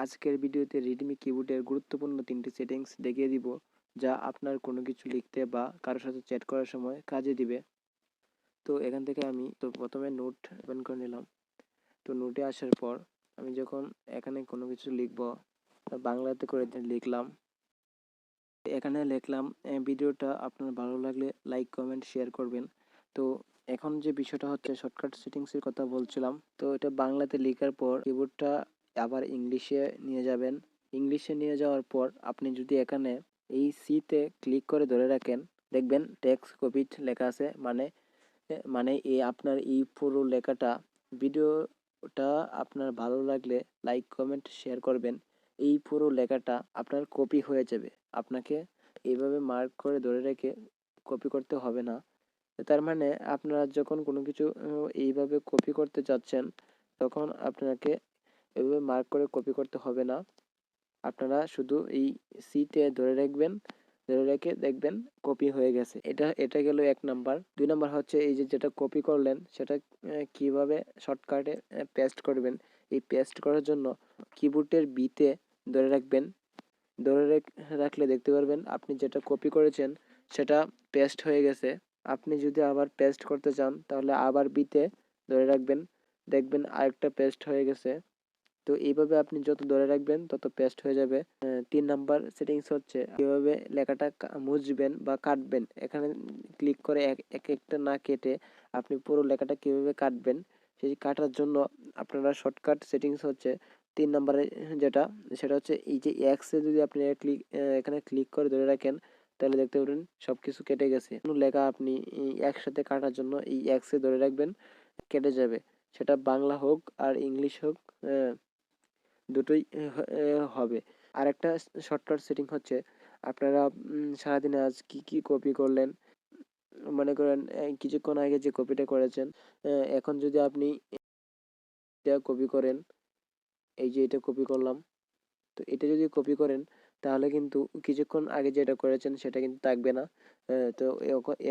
আজকের ভিডিওতে রিডমি কিবোর্ডের গুরুত্বপূর্ণ 3টি সেটিংস দেখিয়ে দিব, যা আপনার কোনো কিছু লিখতে বা কারোর সাথে চ্যাট করার সময় কাজে দিবে। তো এখান থেকে আমি প্রথমে নোট ওপেন করে নিলাম। তো নোটে আসার পর আমি যখন এখানে কোনো কিছু লিখব, বাংলাতে করে লিখলাম। এখানে লিখলাম, ভিডিওটা আপনার ভালো লাগলে লাইক, কমেন্ট, শেয়ার করবেন। তো এখন যে বিষয়টা হচ্ছে শর্টকাট সেটিংসের কথা বলছিলাম। তো এটা বাংলাতে লেখার পর কিবোর্ডটা আবার ইংলিশে নিয়ে যাবেন। ইংলিশে নিয়ে যাওয়ার পর আপনি যদি এখানে এই সিতে ক্লিক করে ধরে রাখেন, দেখবেন টেক্সট কপিড লেখা আছে, মানে এই আপনার এই পুরো লেখাটা, ভিডিওটা আপনার ভালো লাগলে লাইক, কমেন্ট, শেয়ার করবেন। এই পুরো লেখাটা আপনার কপি হয়ে যাবে। আপনাকে এইভাবে মার্ক করে ধরে রেখে কপি করতে হবে না। তার মানে আপনারা যখন কোনো কিছু এইভাবে কপি করতে চাচ্ছেন, তখন আপনাকে এভাবে মার্ক করে কপি করতে হবে না। আপনারা শুধু এই সিটে ধরে রাখবেন, ধরে রেখে দেখবেন কপি হয়ে গেছে। এটা গেল 1 নাম্বার। 2 নাম্বার হচ্ছে এই যে যেটা কপি করলেন সেটা কিভাবে শর্টকাটে পেস্ট করবেন। এই পেস্ট করার জন্য কিবোর্ডের বিতে ধরে রাখবেন। ধরে রাখলে দেখতে পারবেন আপনি যেটা কপি করেছেন সেটা পেস্ট হয়ে গেছে। আপনি যদি আবার পেস্ট করতে চান তাহলে আবার বিতে ধরে রাখবেন, দেখবেন আরেকটা পেস্ট হয়ে গেছে। তো এইভাবে আপনি যত ধরে রাখবেন তত পেস্ট হয়ে যাবে। 3 নাম্বার সেটিংস হচ্ছে কিভাবে লেখাটা মুছবেন বা কাটবেন। এখানে ক্লিক করে এক একটা না কেটে আপনি পুরো লেখাটা কিভাবে কাটবেন, সেই কাটার জন্য আপনারা শর্টকাট সেটিংস হচ্ছে 3 নাম্বারে যেটা, সেটা হচ্ছে এই যে এক্সে যদি আপনি এখানে ক্লিক করে ধরে রাখেন, তাহলে দেখতে পাবেন সব কিছু কেটে গেছে। কোনো লেখা আপনি একসাথে কাটার জন্য এই এক্সে ধরে রাখবেন, কেটে যাবে। সেটা বাংলা হোক আর ইংলিশ হোক, দুটোই হবে। আরেকটা শর্টকাট সেটিং হচ্ছে আপনারা সারাদিনে আজ কি কপি করলেন, মনে করেন কিছুক্ষণ আগে যে কপিটা করেছেন, এখন যদি আপনি এটা কপি করেন, এই যে এটা কপি করলাম, তো এটা যদি কপি করেন তাহলে কিন্তু কিছুক্ষণ আগে যেটা করেছেন সেটা কিন্তু থাকবে না। তো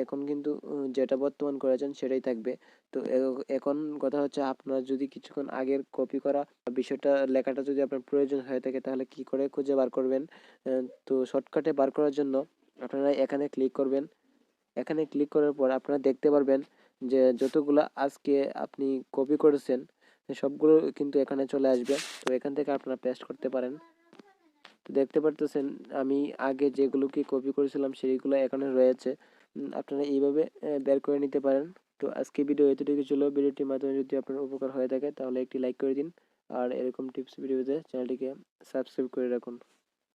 এখন কিন্তু যেটা বর্তমান করেছেন সেটাই থাকবে। তো এখন কথা হচ্ছে আপনার যদি কিছুক্ষণ আগের কপি করা বিষয়টা, লেখাটা যদি আপনার প্রয়োজন হয়ে থাকে তাহলে কি করে খুঁজে বার করবেন। তো শর্টকাটে বার করার জন্য আপনারা এখানে ক্লিক করবেন। এখানে ক্লিক করার পর আপনারা দেখতে পারবেন যে যতগুলা আজকে আপনি কপি করেছেন সবগুলো কিন্তু এখানে চলে আসবে। তো এখান থেকে আপনারা পেস্ট করতে পারেন। তো দেখতে পারতেছেন আমি আগে যেগুলোকে কপি করেছিলাম সেইগুলো এখানে রয়েছে। আপনারা এইভাবে বের করে নিতে পারেন। তো আজকে ভিডিও এতটুকু ছিল। ভিডিওটির মাধ্যমে যদি আপনার উপকার হয়ে থাকে তাহলে একটি লাইক করে দিন, আর এরকম টিপস ভিডিও পেতে চ্যানেলটিকে সাবস্ক্রাইব করে রাখুন।